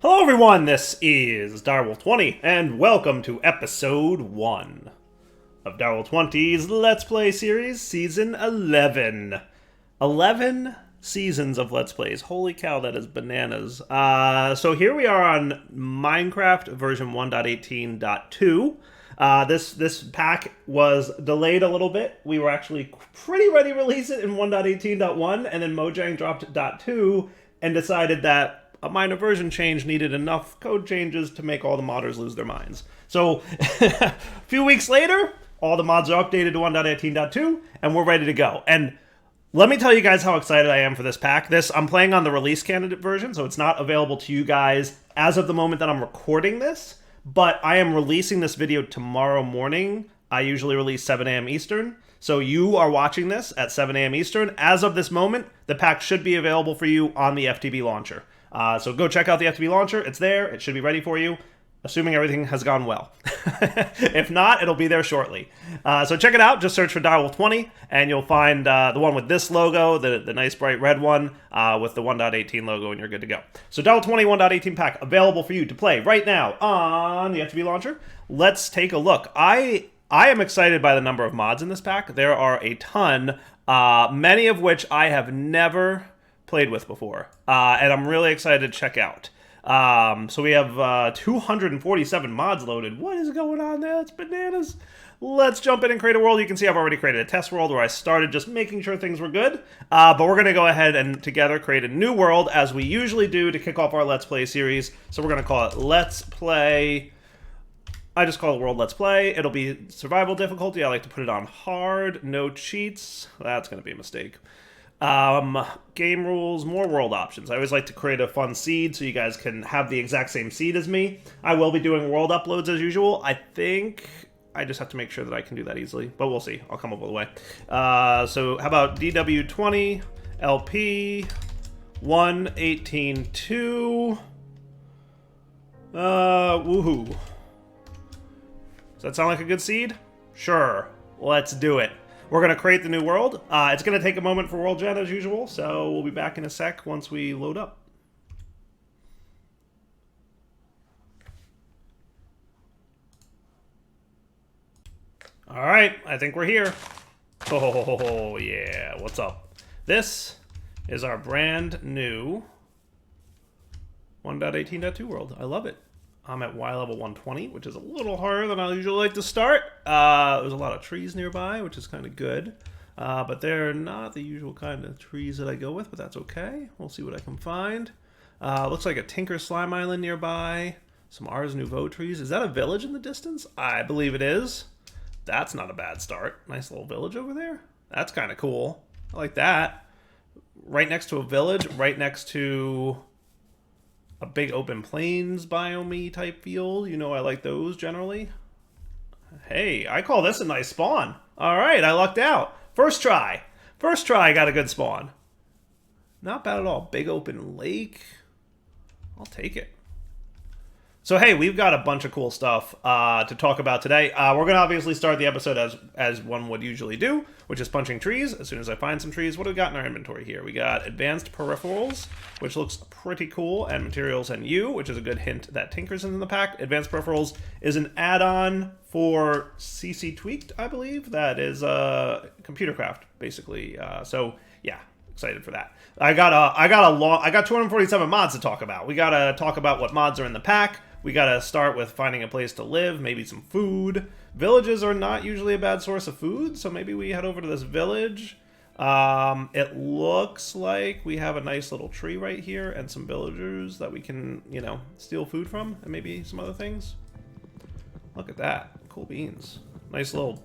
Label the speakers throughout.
Speaker 1: Hello everyone, this is Direwolf20, and welcome to episode 1 of Direwolf20's Let's Play series, season 11. 11 seasons of Let's Plays. Holy cow, that is bananas. So here we are on Minecraft version 1.18.2. This pack was delayed a little bit. We were actually pretty ready to release it in 1.18.1, and then Mojang dropped .2 and decided that a minor version change needed enough code changes to make all the modders lose their minds. So, a few weeks later, all the mods are updated to 1.18.2, and we're ready to go. And let me tell you guys how excited I am for this pack. I'm playing on the release candidate version, so it's not available to you guys as of the moment that I'm recording this, but I am releasing this video tomorrow morning. I usually release 7 a.m. Eastern. So you are watching this at 7 a.m. Eastern. As of this moment, the pack should be available for you on the FTB launcher. So go check out the FTB launcher. It's there. It should be ready for you, assuming everything has gone well. If not, it'll be there shortly. So check it out. Just search for Direwolf20, and you'll find the one with this logo, the nice bright red one, with the 1.18 logo, and you're good to go. So Direwolf20 1.18 pack available for you to play right now on the FTB launcher. Let's take a look. I am excited by the number of mods in this pack. There are a ton, many of which I have never played with before, and I'm really excited to check out. So we have 247 mods loaded. What is going on there? It's bananas. Let's jump in and create a world. You can see I've already created a test world where I started just making sure things were good, but we're going to go ahead and together create a new world as we usually do to kick off our Let's Play series. So we're going to call it Let's Play. I just call it World Let's Play. It'll be survival difficulty. I like to put it on hard, no cheats. That's going to be a mistake. Game rules, more world options. I always like to create a fun seed so you guys can have the exact same seed as me. I will be doing world uploads as usual. I think I just have to make sure that I can do that easily, but we'll see. I'll come up with a way. So how about DW20 LP 1.18.2? Woohoo. Does that sound like a good seed? Sure. Let's do it. We're going to create the new world. It's going to take a moment for world gen as usual, so we'll be back in a sec once we load up. All right, I think we're here. Oh, yeah, what's up? This is our brand new 1.18.2 world. I love it. I'm at Y level 120, which is a little harder than I usually like to start. There's a lot of trees nearby, which is kind of good. But they're not the usual kind of trees that I go with, but that's okay. We'll see what I can find. Looks like a Tinker Slime Island nearby. Some Ars Nouveau trees. Is that a village in the distance? I believe it is. That's not a bad start. Nice little village over there. That's kind of cool. I like that. Right next to a village, right next to a big open plains biome type field. You know I like those generally. Hey, I call this a nice spawn. All right, I lucked out. First try. First try, I got a good spawn. Not bad at all. Big open lake. I'll take it. So hey, we've got a bunch of cool stuff to talk about today. We're going to obviously start the episode as one would usually do, which is punching trees. As soon as I find some trees, what do we got in our inventory here? We got advanced peripherals, which looks pretty cool, and materials and you, which is a good hint that Tinker's in the pack. Advanced peripherals is an add-on for CC Tweaked, I believe. That is computer craft, basically. So yeah, excited for that. I got 247 mods to talk about. We got to talk about what mods are in the pack. We gotta start with finding a place to live, maybe some food. Villages are not usually a bad source of food, so maybe we head over to this village. It looks like we have a nice little tree right here and some villagers that we can, you know, steal food from, and maybe some other things. Look at that. Cool beans. Nice little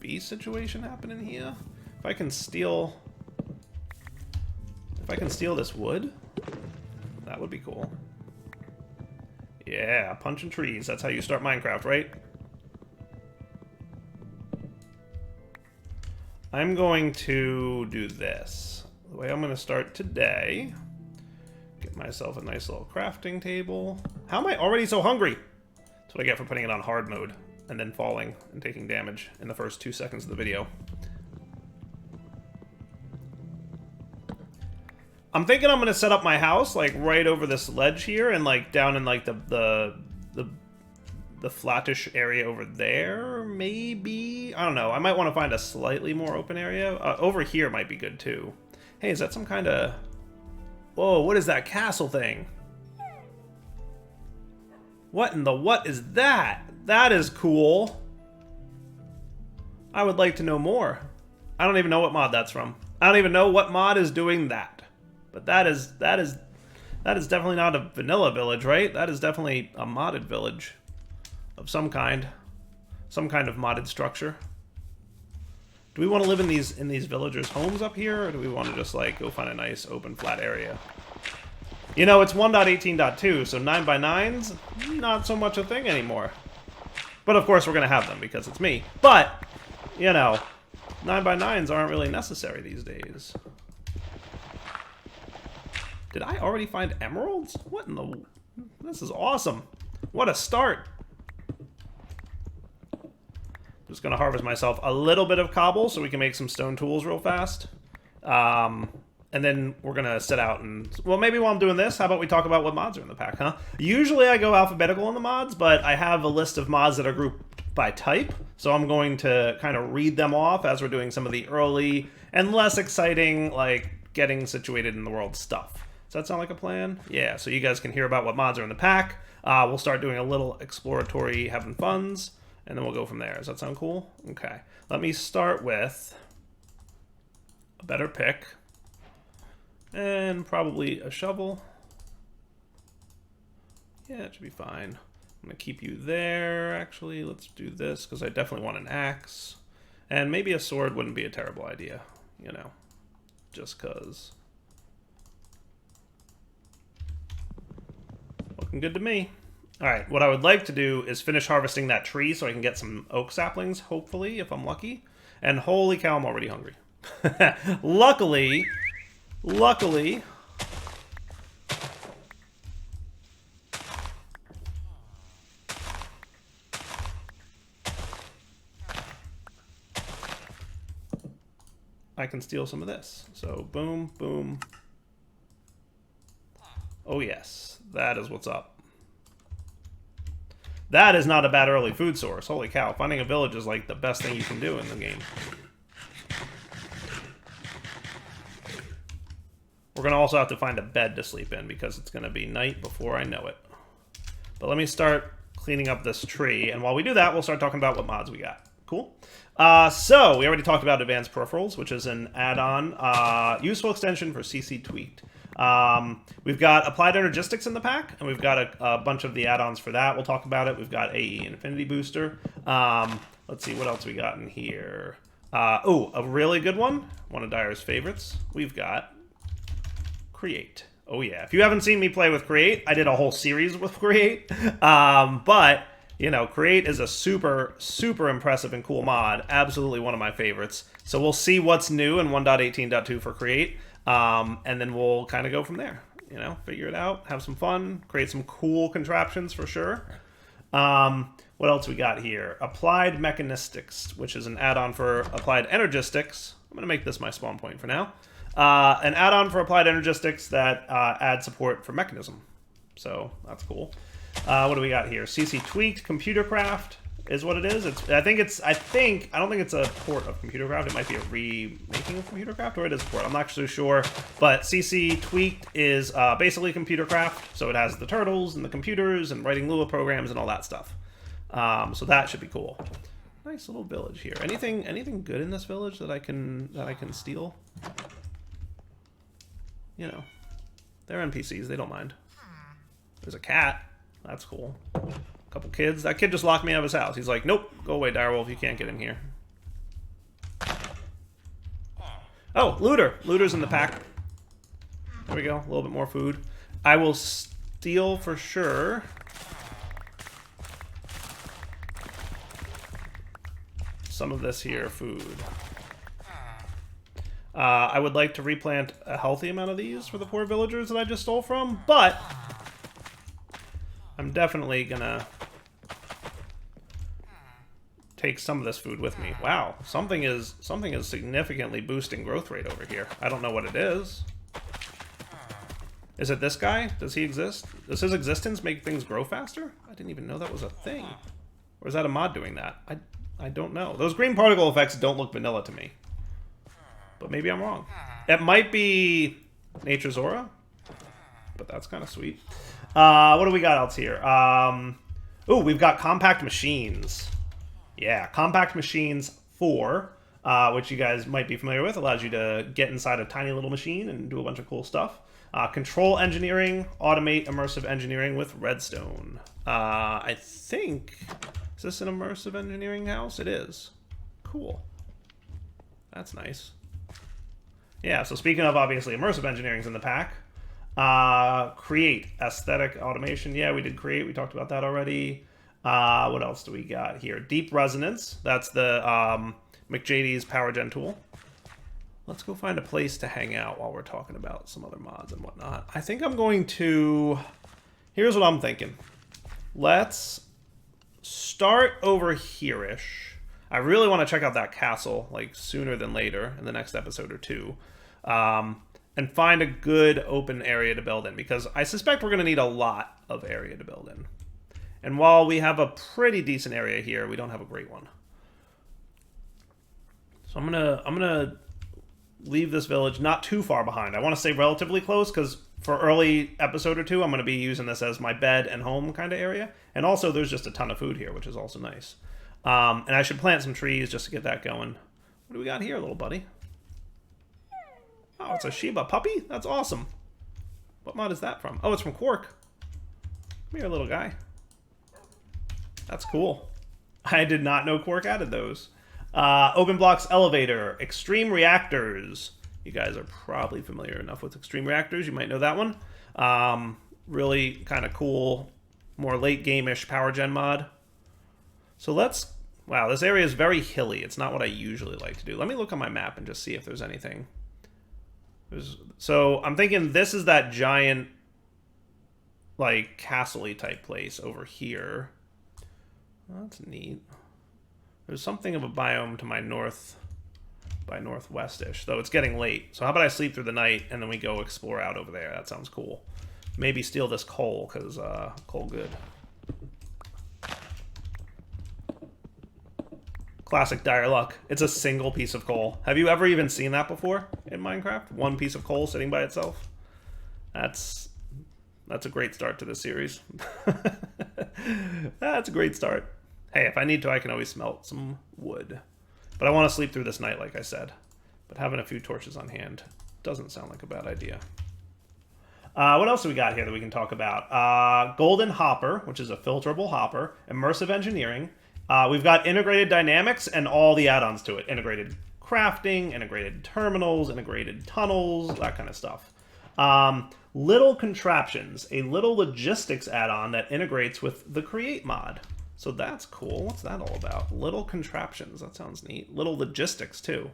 Speaker 1: bee situation happening here. If I can steal this wood, that would be cool. Yeah, punching trees. That's how you start Minecraft, right? I'm going to do this. The way I'm going to start today, get myself a nice little crafting table. How am I already so hungry? That's what I get for putting it on hard mode and then falling and taking damage in the first 2 seconds of the video. I'm thinking I'm gonna set up my house like right over this ledge here, and like down in like the flattish area over there, maybe? I don't know. I might want to find a slightly more open area. Over here might be good too. Hey, is that some kind of... Whoa, what is that castle thing? What in the what is that? That is cool. I would like to know more. I don't even know what mod that's from. I don't even know what mod is doing that. But that is definitely not a vanilla village, right? That is definitely a modded village of some kind. Some kind of modded structure. Do we want to live in these villagers' homes up here, or do we want to just like go find a nice open flat area? You know, it's 1.18.2, so 9x9s, not so much a thing anymore. But of course we're going to have them because it's me. But, you know, 9x9s aren't really necessary these days. Did I already find emeralds? What in the... This is awesome. What a start. Just going to harvest myself a little bit of cobble so we can make some stone tools real fast. And then we're going to set out and... Well, maybe while I'm doing this, how about we talk about what mods are in the pack, huh? Usually I go alphabetical in the mods, but I have a list of mods that are grouped by type. So I'm going to kind of read them off as we're doing some of the early and less exciting, like, getting situated in the world stuff. Does that sound like a plan? Yeah, so you guys can hear about what mods are in the pack. We'll start doing a little exploratory having funs, and then we'll go from there. Does that sound cool? Okay. Let me start with a better pick. And probably a shovel. Yeah, it should be fine. I'm going to keep you there, actually. Let's do this, because I definitely want an axe. And maybe a sword wouldn't be a terrible idea, you know, just because. Looking good to me. Alright, what I would like to do is finish harvesting that tree so I can get some oak saplings, hopefully, if I'm lucky. And holy cow, I'm already hungry. Luckily... I can steal some of this. So, boom, boom. Oh yes, that is what's up. That is not a bad early food source. Holy cow, finding a village is like the best thing you can do in the game. We're going to also have to find a bed to sleep in because it's going to be night before I know it. But let me start cleaning up this tree. And while we do that, we'll start talking about what mods we got. Cool. So, we already talked about Advanced Peripherals, which is an add-on, useful extension for CC Tweaked. We've got Applied Energistics in the pack, and we've got a bunch of the add-ons for that. We'll talk about it. We've got AE Infinity Booster. Let's see, what else we got in here? Oh, a really good one of Dyer's favorites. We've got Create. Oh yeah, if you haven't seen me play with Create, I did a whole series with Create. But, you know, Create is a super, super impressive and cool mod. Absolutely one of my favorites. So we'll see what's new in 1.18.2 for Create. And then we'll kind of go from there. You know, figure it out, have some fun, create some cool contraptions for sure. What else we got here? Applied Mechanistics, which is an add-on for Applied Energistics. I'm going to make this my spawn point for now. An add-on for Applied Energistics that adds support for Mechanism. So that's cool. What do we got here? CC Tweaked, Computercraft is what it is. I don't think it's a port of Computercraft. It might be a remaking of Computercraft, or it is a port. I'm not so sure. But CC Tweaked is basically Computercraft. So it has the turtles and the computers and writing Lua programs and all that stuff. So that should be cool. Nice little village here. Anything good in this village that I can steal? You know, they're NPCs. They don't mind. There's a cat. That's cool. A couple kids. That kid just locked me out of his house. He's like, nope, go away, Direwolf. You can't get in here. Oh, Looter. Looter's in the pack. There we go. A little bit more food. I will steal for sure. Some of this here food. I would like to replant a healthy amount of these for the poor villagers that I just stole from, but I'm definitely gonna take some of this food with me. Wow, something is significantly boosting growth rate over here. I don't know what it is. Is it this guy? Does he exist? Does his existence make things grow faster? I didn't even know that was a thing. Or is that a mod doing that? I don't know. Those green particle effects don't look vanilla to me. But maybe I'm wrong. It might be Nature's Aura. But that's kind of sweet. What do we got else here? Ooh, we've got Compact Machines. Yeah, Compact Machines 4, which you guys might be familiar with. Allows you to get inside a tiny little machine and do a bunch of cool stuff. Control Engineering, Automate Immersive Engineering with Redstone. I think... Is this an Immersive Engineering house? It is. Cool. That's nice. Yeah, so speaking of, obviously, Immersive Engineering's in the pack. Create. Aesthetic Automation. Yeah, we did Create. We talked about that already. What else do we got here? Deep Resonance. That's the McJady's Power Gen tool. Let's go find a place to hang out while we're talking about some other mods and whatnot. I think I'm going to... Here's what I'm thinking. Let's start over here-ish. I really want to check out that castle, like, sooner than later in the next episode or two. And find a good open area to build in, because I suspect we're going to need a lot of area to build in. And while we have a pretty decent area here, we don't have a great one. So I'm gonna leave this village not too far behind. I want to stay relatively close, because for early episode or two, I'm going to be using this as my bed and home kind of area. And also, there's just a ton of food here, which is also nice. And I should plant some trees just to get that going. What do we got here, little buddy? Oh, it's a Shiba puppy? That's awesome. What mod is that from? Oh, it's from Quark. Come here, little guy. That's cool. I did not know Quark added those. Open Blocks Elevator. Extreme Reactors. You guys are probably familiar enough with Extreme Reactors. You might know that one. Really kind of cool, more late game-ish power gen mod. So let's... Wow, this area is very hilly. It's not what I usually like to do. Let me look on my map and just see if there's anything. So I'm thinking this is that giant, like, castle-y type place over here. Well, that's neat. There's something of a biome to my north, by northwest-ish, though it's getting late. So how about I sleep through the night, and then we go explore out over there. That sounds cool. Maybe steal this coal, because coal good. Classic dire luck. It's a single piece of coal. Have you ever even seen that before in Minecraft? One piece of coal sitting by itself? That's a great start to this series. That's a great start. Hey, if I need to, I can always smelt some wood. But I want to sleep through this night, like I said. But having a few torches on hand doesn't sound like a bad idea. What else do we got here that we can talk about? Golden Hopper, which is a filterable hopper. Immersive Engineering. We've got Integrated Dynamics and all the add-ons to it. Integrated Crafting, Integrated Terminals, Integrated Tunnels, that kind of stuff. Little Contraptions, a little logistics add-on that integrates with the Create mod. So that's cool. What's that all about? Little Contraptions. That sounds neat. Little Logistics, too.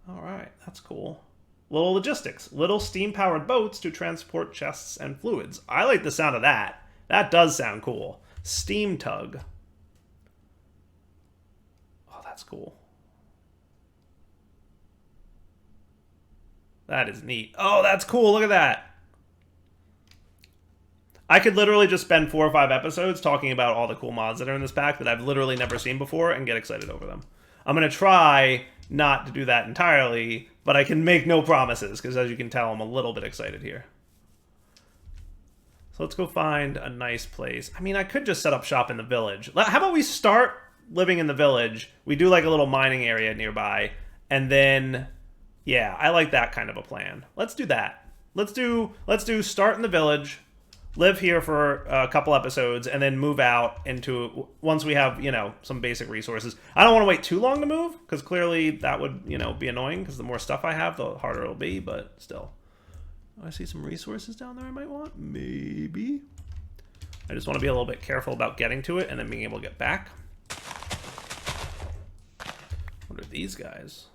Speaker 1: All right, that's cool. Little Logistics. Little steam-powered boats to transport chests and fluids. I like the sound of that. That does sound cool. Steam Tug. Oh, that's cool. That is neat. Oh, that's cool. Look at that. I could literally just spend 4 or 5 episodes talking about all the cool mods that are in this pack that I've literally never seen before and get excited over them. I'm going to try not to do that entirely, but I can make no promises because, as you can tell, I'm a little bit excited here. So let's go find a nice place. I mean, I could just set up shop in the village. How about we start living in the village? We do like a little mining area nearby. And then, yeah, I like that kind of a plan. Let's do that. Let's do start in the village, live here for a couple episodes, and then move out into, once we have, you know, some basic resources. I don't want to wait too long to move, because clearly that would, you know, be annoying, because the more stuff I have, the harder it'll be, but still. I see some resources down there I might want. Maybe. I just want to be a little bit careful about getting to it and then being able to get back. What are these guys?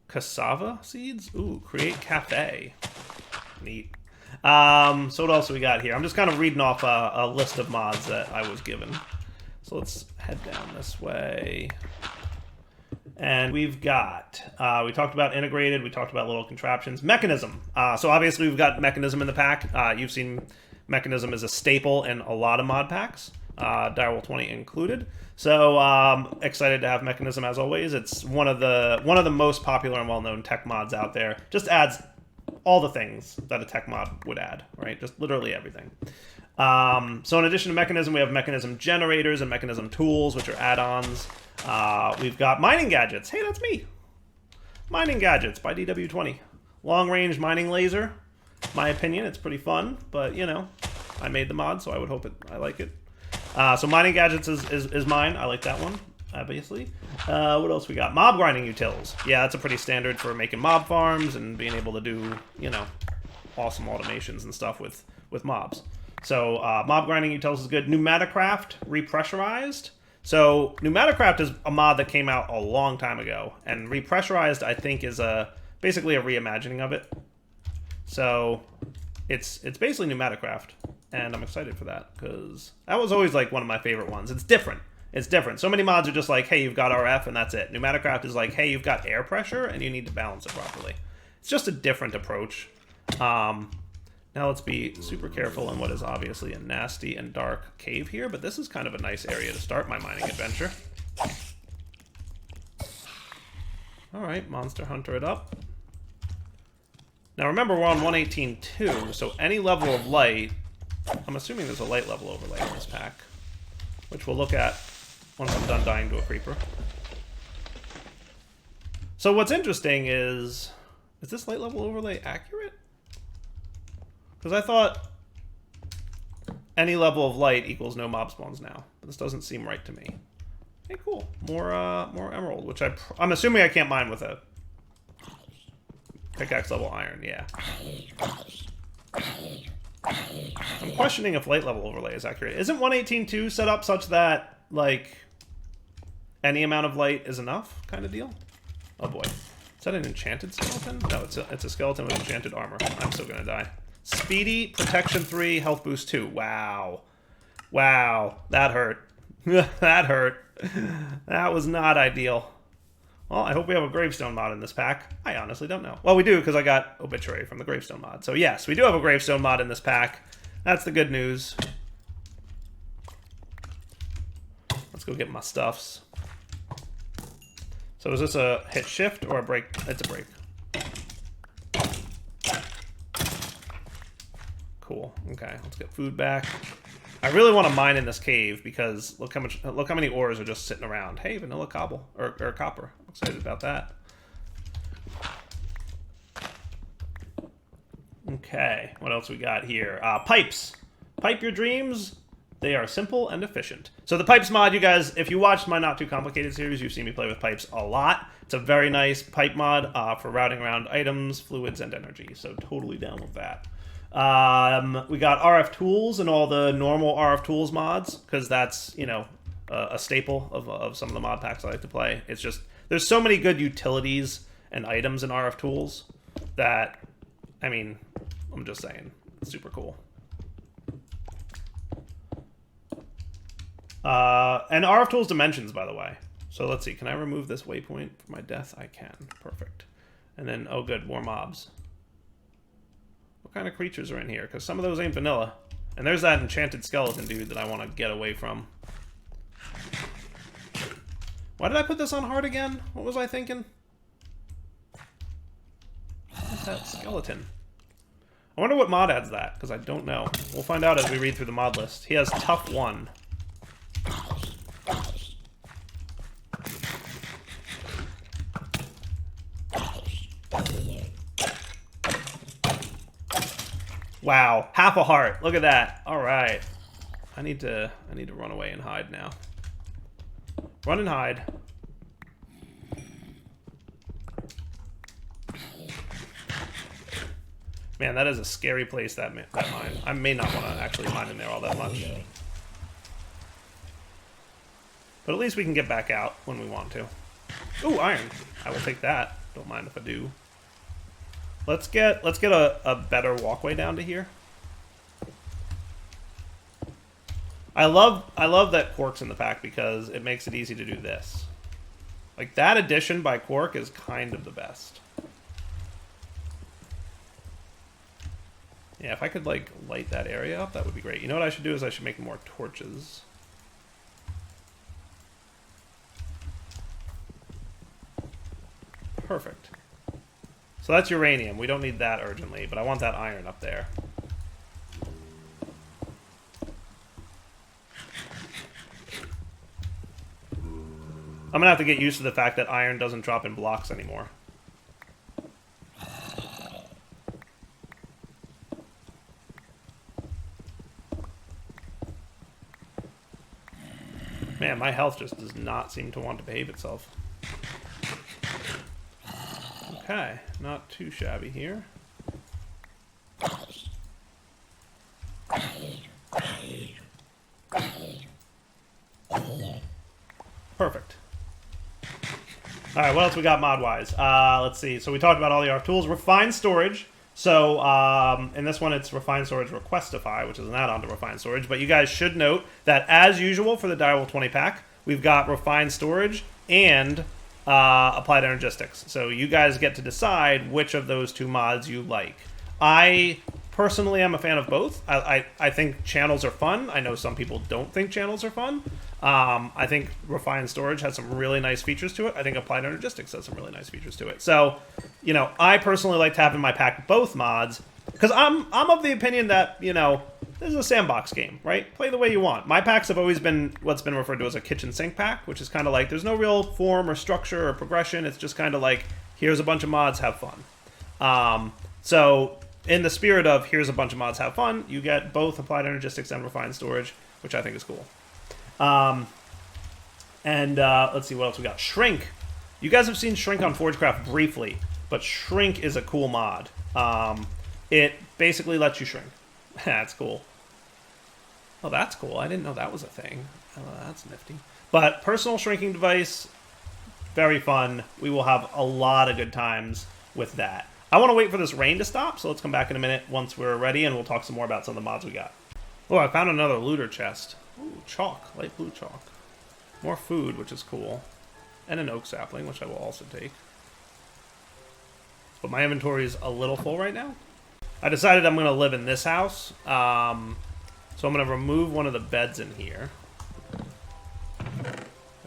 Speaker 1: Cassava seeds? Ooh, create cafe. Neat. So what else do we got here? I'm just kind of reading off a list of mods that I was given. So let's head down this way. And we've got, we talked about integrated, we talked about little contraptions. Mechanism. So obviously we've got Mechanism in the pack. You've seen Mechanism as a staple in a lot of mod packs, Direwolf 20 included. So excited to have Mechanism as always. It's one of the most popular and well-known tech mods out there. Just adds all the things that a tech mod would add, right? Just literally everything. So in addition to Mechanism, we have Mechanism generators and Mechanism tools, which are add-ons. We've got mining gadgets. Hey, that's me. Mining gadgets by DW20. Long-range mining laser. My opinion, it's pretty fun, but you know, I made the mod, so I would hope I like it. So mining gadgets is mine. I like that one, obviously. What else we got? Mob grinding utils. Yeah, that's a pretty standard for making mob farms and being able to do, you know, awesome automations and stuff with mobs. So mob grinding utils is good. Pneumaticraft repressurized. So Pneumaticraft is a mod that came out a long time ago, and repressurized I think is basically a reimagining of it. So it's basically Pneumaticraft, and I'm excited for that because that was always like one of my favorite ones. It's different. It's different. So many mods are just like, hey, you've got RF and that's it. Pneumaticraft is like, hey, you've got air pressure and you need to balance it properly. It's just a different approach. Now let's be super careful in what is obviously a nasty and dark cave here, but this is kind of a nice area to start my mining adventure. Alright, Monster Hunter it up. Now remember, we're on 118.2, so any level of light, I'm assuming there's a light level overlay in this pack, which we'll look at once I'm done dying to a creeper. So what's interesting is this light level overlay accurate? Because I thought any level of light equals no mob spawns now, but this doesn't seem right to me. Hey, cool. More emerald, which I'm assuming I can't mine with a pickaxe level iron. Yeah. I'm questioning if light level overlay is accurate. Isn't 118.2 set up such that like any amount of light is enough, kind of deal? Oh boy, is that an enchanted skeleton? No, it's a skeleton with enchanted armor. I'm still gonna die. Speedy, protection 3, health boost 2. Wow. Wow. That hurt. That hurt. That was not ideal. Well, I hope we have a gravestone mod in this pack. I honestly don't know. Well, we do, because I got obituary from the gravestone mod. So yes, we do have a gravestone mod in this pack. That's the good news. Let's go get my stuffs. So is this a hit shift or a break? It's a break. Cool. Okay, let's get food back. I really want to mine in this cave because look how many ores are just sitting around. Hey, vanilla cobble or copper. I'm excited about that. Okay, what else we got here? Pipes. Pipe your dreams. They are simple and efficient. So the pipes mod, you guys, if you watched my Not Too Complicated series, you've seen me play with pipes a lot. It's a very nice pipe mod for routing around items, fluids, and energy. So totally down with that. We got RF tools and all the normal RF tools mods, because that's, you know, a staple of some of the mod packs I like to play. It's just, there's so many good utilities and items in RF tools that, I mean, I'm just saying, it's super cool. And RF tools dimensions, by the way. So let's see, can I remove this waypoint for my death? I can. Perfect. And then, oh good, more mobs. What kind of creatures are in here? Because some of those ain't vanilla. And there's that enchanted skeleton dude that I want to get away from. Why did I put this on hard again? What was I thinking? What's that skeleton? I wonder what mod adds that, because I don't know. We'll find out as we read through the mod list. He has tough 1. Wow, half a heart. Look at that. All right. I need to run away and hide now. Run and hide. Man, that is a scary place, that mine. I may not want to actually mine in there all that much. But at least we can get back out when we want to. Ooh, iron. I will take that. Don't mind if I do. Let's get a better walkway down to here. I love that quark's in the pack because it makes it easy to do this. Like, that addition by Quark is kind of the best. Yeah, if I could, like, light that area up, that would be great. You know what I should do is I should make more torches. Perfect. So that's uranium. We don't need that urgently, but I want that iron up there. I'm gonna have to get used to the fact that iron doesn't drop in blocks anymore. Man, my health just does not seem to want to behave itself. Okay, not too shabby here. Perfect. Alright, what else we got mod-wise? Let's see. So we talked about all the ARC tools. Refined storage. So, in this one, it's Refined Storage Requestify, which is an add-on to Refined Storage. But you guys should note that, as usual for the Direwolf 20 pack, we've got Refined Storage and Applied Energistics. So you guys get to decide which of those two mods you like. I personally am a fan of both. I think channels are fun. I know some people don't think channels are fun. I think Refined Storage has some really nice features to it. I think Applied Energistics has some really nice features to it. So, you know, I personally like to have in my pack both mods, because I'm of the opinion that, you know, this is a sandbox game, right? Play the way you want. My packs have always been what's been referred to as a kitchen sink pack, which is kind of like there's no real form or structure or progression. It's just kind of like, here's a bunch of mods, have fun. So in the spirit of here's a bunch of mods, have fun, you get both Applied Energistics and Refined Storage, which I think is cool. Let's see what else we got. Shrink. You guys have seen Shrink on Forgecraft briefly, but Shrink is a cool mod. It basically lets you shrink. That's cool. Oh, that's cool. I didn't know that was a thing. Oh, that's nifty. But personal shrinking device, very fun. We will have a lot of good times with that. I want to wait for this rain to stop, so let's come back in a minute once we're ready, and we'll talk some more about some of the mods we got. Oh, I found another looter chest. Ooh, chalk. Light blue chalk. More food, which is cool. And an oak sapling, which I will also take. But my inventory is a little full right now. I decided I'm going to live in this house. So I'm going to remove one of the beds in here.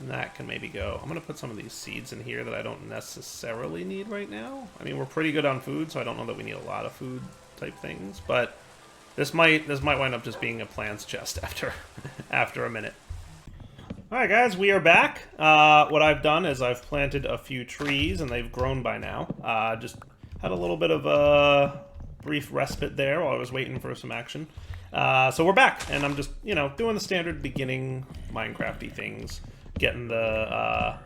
Speaker 1: And that can maybe go. I'm going to put some of these seeds in here that I don't necessarily need right now. I mean, we're pretty good on food, so I don't know that we need a lot of food type things. But this might wind up just being a plants chest after a minute. Alright guys, we are back. What I've done is I've planted a few trees, and they've grown by now. Just had a little bit of a brief respite there while I was waiting for some action. So we're back, and I'm just, you know, doing the standard beginning Minecraft-y things. Getting the,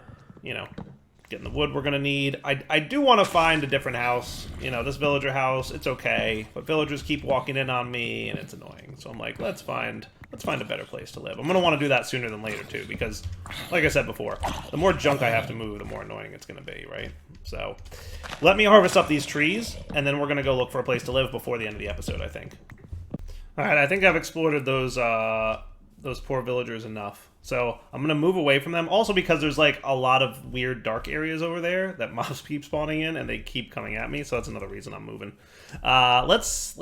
Speaker 1: getting the wood we're going to need. I do want to find a different house. You know, this villager house, it's okay, but villagers keep walking in on me, and it's annoying. So I'm like, let's find a better place to live. I'm going to want to do that sooner than later, too, because, like I said before, the more junk I have to move, the more annoying it's going to be, right? So, let me harvest up these trees, and then we're going to go look for a place to live before the end of the episode, I think. Alright, I think I've exploited those poor villagers enough. So, I'm going to move away from them, also because there's, like, a lot of weird dark areas over there that mobs keep spawning in, and they keep coming at me, so that's another reason I'm moving. Let's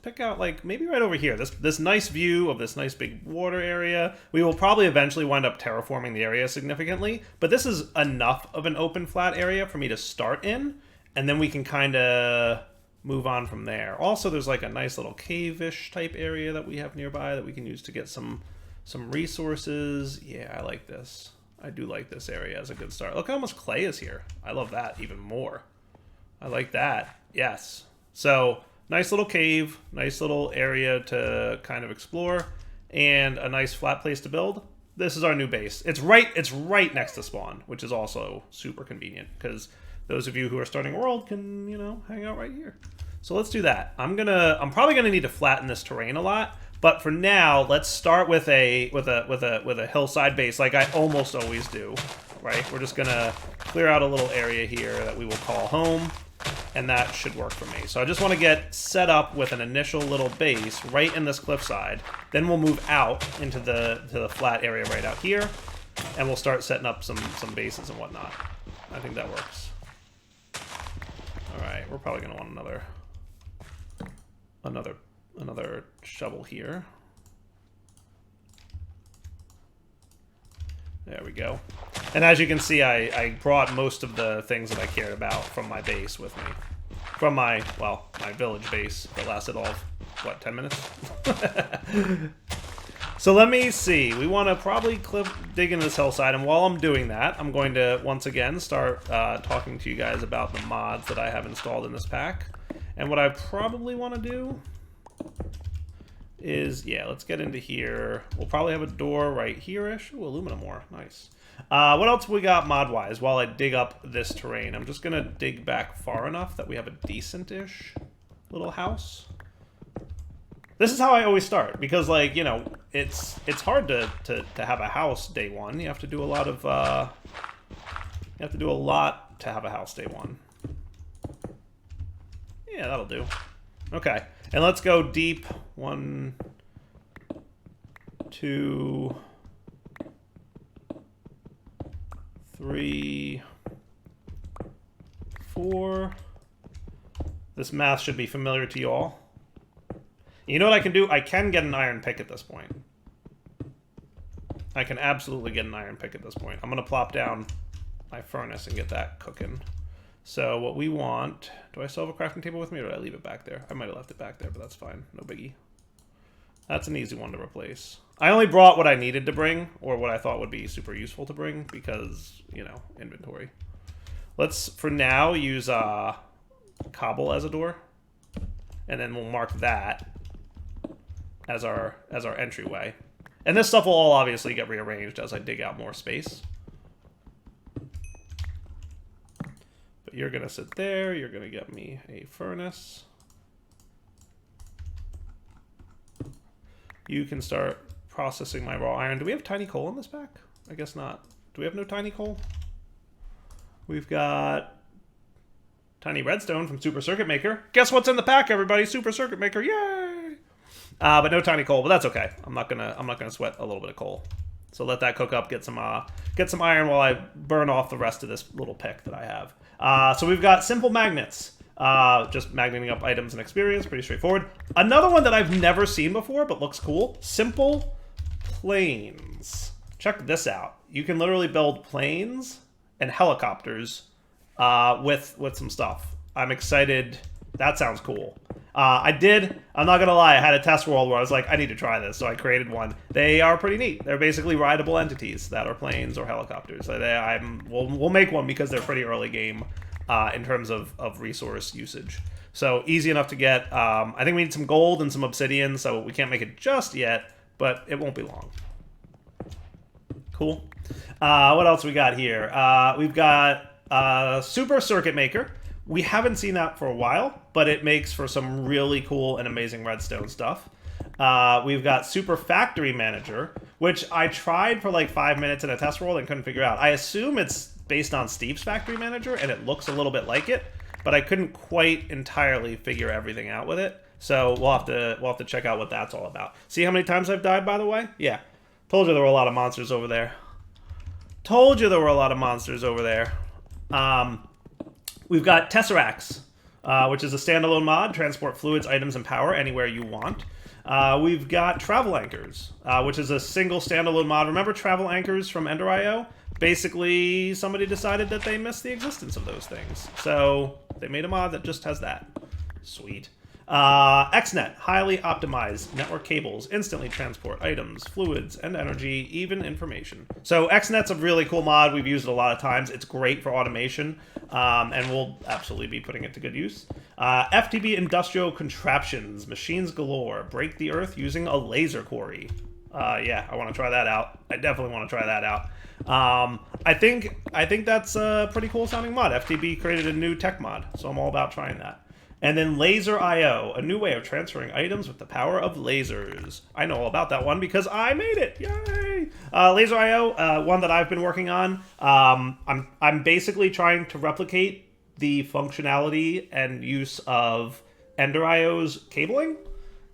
Speaker 1: pick out, like, maybe right over here, this nice view of this nice big water area. We will probably eventually wind up terraforming the area significantly, but this is enough of an open flat area for me to start in, and then we can kind of move on from there. Also, there's, like, a nice little cave-ish type area that we have nearby that we can use to get some resources. Yeah, I like this. I do like this area as a good start. Look how much clay is here. I love that even more. I like that. Yes. So, nice little cave, nice little area to kind of explore, and a nice flat place to build. This is our new base. It's right next to spawn, which is also super convenient, because those of you who are starting a world can, you know, hang out right here. So let's do that. I'm probably gonna need to flatten this terrain a lot. But for now, let's start with a hillside base, like I almost always do, right? We're just gonna clear out a little area here that we will call home, and that should work for me. So I just want to get set up with an initial little base right in this cliffside. Then we'll move out into the flat area right out here, and we'll start setting up some bases and whatnot. I think that works. All right, we're probably gonna want another shovel here. There we go. And as you can see, I brought most of the things that I cared about from my base with me. From my, well, my village base that lasted all of, what, 10 minutes? So let me see. We want to probably dig into this hillside, and while I'm doing that, I'm going to, once again, start talking to you guys about the mods that I have installed in this pack. And what I probably want to do is, yeah, let's get into here. We'll probably have a door right here-ish. Ooh, aluminum ore. Nice. What else we got mod-wise while I dig up this terrain? I'm just going to dig back far enough that we have a decent-ish little house. This is how I always start, because, like, you know, it's hard to have a house day one. You have to do a lot of, you have to do a lot to have a house day one. Yeah, that'll do. Okay, and let's go deep. 1, 2, 3, 4. This math should be familiar to you all. You know what I can do? I can get an iron pick at this point. I can absolutely get an iron pick at this point. I'm going to plop down my furnace and get that cooking. So what we want... Do I still have a crafting table with me, or did I leave it back there? I might have left it back there, but that's fine. No biggie. That's an easy one to replace. I only brought what I needed to bring, or what I thought would be super useful to bring, because, you know, inventory. Let's, for now, use cobble as a door. And then we'll mark that as our entryway. And this stuff will all obviously get rearranged as I dig out more space. But you're gonna sit there, you're gonna get me a furnace. You can start processing my raw iron. Do we have tiny coal in this pack? I guess not. Do we have no tiny coal? We've got tiny redstone from Super Circuit Maker. Guess what's in the pack, everybody? Super Circuit Maker, yay! But no tiny coal, but that's okay. I'm not gonna sweat a little bit of coal. So let that cook up, get some iron while I burn off the rest of this little pick that I have. So we've got simple magnets. Just magneting up items and experience, pretty straightforward. Another one that I've never seen before, but looks cool. Simple planes. Check this out. You can literally build planes and helicopters with some stuff. I'm excited. That sounds cool. I'm not gonna lie, I had a test world where I was like, I need to try this, so I created one. They are pretty neat. They're basically rideable entities that are planes or helicopters. So we'll make one because they're pretty early game in terms of resource usage. So easy enough to get. I think we need some gold and some obsidian, so we can't make it just yet, but it won't be long. Cool. What else we got here? We've got Super Circuit Maker. We haven't seen that for a while, but it makes for some really cool and amazing redstone stuff. We've got Super Factory Manager, which I tried for like 5 minutes in a test world and couldn't figure out. I assume it's based on Steve's Factory Manager, and it looks a little bit like it, but I couldn't quite entirely figure everything out with it. So we'll have to check out what that's all about. See how many times I've died, by the way? Yeah. Told you there were a lot of monsters over there. Told you there were a lot of monsters over there. We've got Tesseracts, which is a standalone mod. Transport fluids, items, and power anywhere you want. We've got Travel Anchors, which is a single standalone mod. Remember Travel Anchors from Ender.io? Basically, somebody decided that they missed the existence of those things. So they made a mod that just has that. Sweet. XNet, highly optimized network cables, instantly transport items, fluids, and energy, even information. So XNet's a really cool mod. We've used it a lot of times. It's great for automation, and we'll absolutely be putting it to good use. FTB Industrial Contraptions, machines galore, break the earth using a laser quarry. Yeah, I want to try that out. I definitely want to try that out. I think that's a pretty cool sounding mod. FTB created a new tech mod, so I'm all about trying that. And then Laser IO, a new way of transferring items with the power of lasers. I know all about that one because I made it. Yay! Laser IO, one that I've been working on. I'm basically trying to replicate the functionality and use of Ender IO's cabling.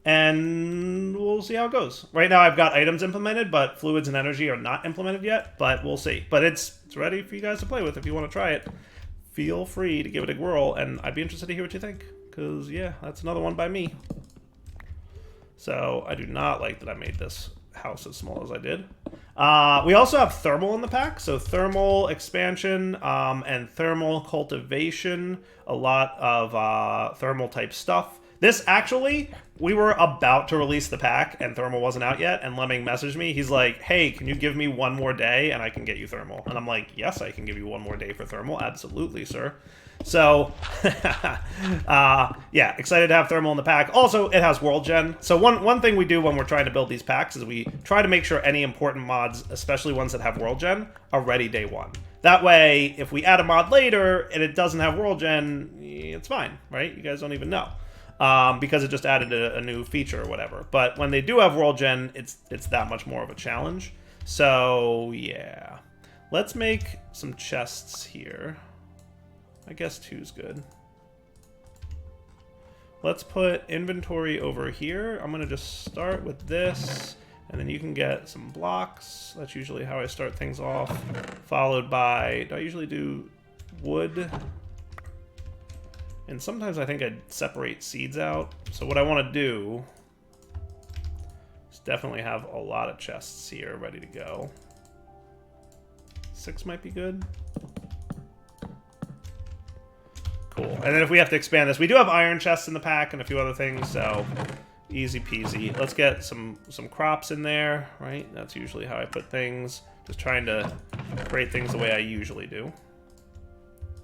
Speaker 1: and we'll see how it goes. Right now I've got items implemented, but fluids and energy are not implemented yet, but we'll see. But it's ready for you guys to play with if you want to try it. Feel free to give it a whirl, and I'd be interested to hear what you think, because, yeah, that's another one by me. So I do not like that I made this house as small as I did. We also have thermal in the pack, so thermal expansion and thermal cultivation, a lot of thermal type stuff. This actually, we were about to release the pack and thermal wasn't out yet, and Lemming messaged me. He's like, hey, can you give me one more day and I can get you thermal? And I'm like, yes, I can give you one more day for thermal. Absolutely, sir. So, yeah, excited to have thermal in the pack. Also, it has world gen. So one thing we do when we're trying to build these packs is we try to make sure any important mods, especially ones that have world gen, are ready day one. That way, if we add a mod later and it doesn't have world gen, it's fine, right? You guys don't even know. Because it just added a new feature or whatever. But when they do have world gen, it's that much more of a challenge. So, yeah. Let's make some chests here. I guess 2's good. Let's put inventory over here. I'm going to just start with this, and then you can get some blocks. That's usually how I start things off. Followed by, do I usually do wood? And sometimes I think I'd separate seeds out. So what I want to do is definitely have a lot of chests here ready to go. 6 might be good. Cool. And then if we have to expand this, we do have iron chests in the pack and a few other things, so easy peasy. Let's get some crops in there, right? That's usually how I put things. Just trying to create things the way I usually do.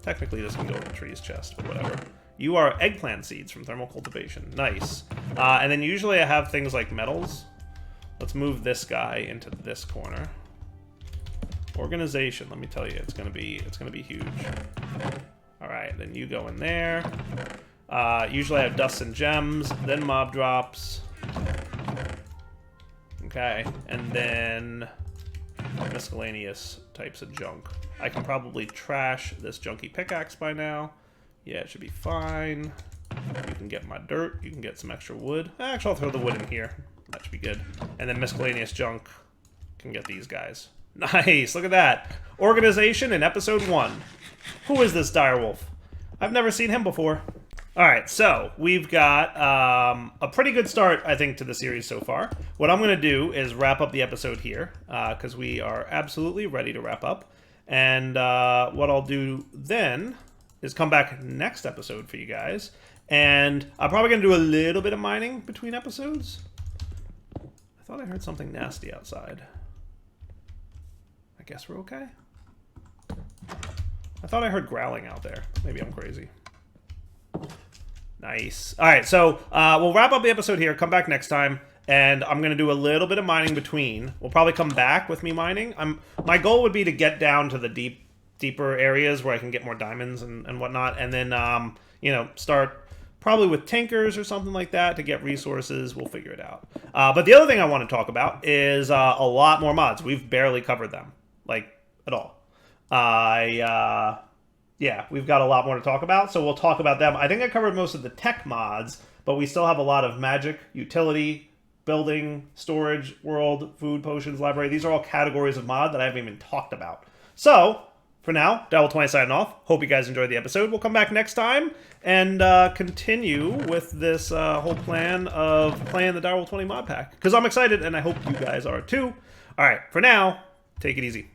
Speaker 1: Technically, this can go in the trees chest, but whatever. You are eggplant seeds from thermal cultivation. Nice. And then usually I have things like metals. Let's move this guy into this corner. Organization, let me tell you, it's gonna be huge. All right, then you go in there. Usually I have dust and gems, then mob drops. Okay, and then miscellaneous types of junk. I can probably trash this junky pickaxe by now. Yeah, it should be fine. You can get my dirt. You can get some extra wood. Actually, I'll throw the wood in here. That should be good. And then miscellaneous junk can get these guys. Nice, look at that. Organization in episode 1. Who is this direwolf? I've never seen him before. All right, so we've got a pretty good start, I think, to the series so far. What I'm going to do is wrap up the episode here, because we are absolutely ready to wrap up. And what I'll do then is come back next episode for you guys. And I'm probably going to do a little bit of mining between episodes. I thought I heard something nasty outside. I guess we're okay. I thought I heard growling out there. Maybe I'm crazy. Nice. All right, so we'll wrap up the episode here, come back next time, and I'm going to do a little bit of mining between. We'll probably come back with me mining. My goal would be to get down to the deeper areas where I can get more diamonds and whatnot, and then, you know, start probably with tinkers or something like that to get resources. We'll figure it out. But the other thing I want to talk about is a lot more mods. We've barely covered them, like, at all. Yeah, we've got a lot more to talk about, so we'll talk about them. I think I covered most of the tech mods, but we still have a lot of magic, utility, building, storage, world, food, potions, library. These are all categories of mod that I haven't even talked about. So, for now, Devil20 signing off. Hope you guys enjoyed the episode. We'll come back next time and continue with this whole plan of playing the Devil20 mod pack. Because I'm excited, and I hope you guys are too. All right, for now, take it easy.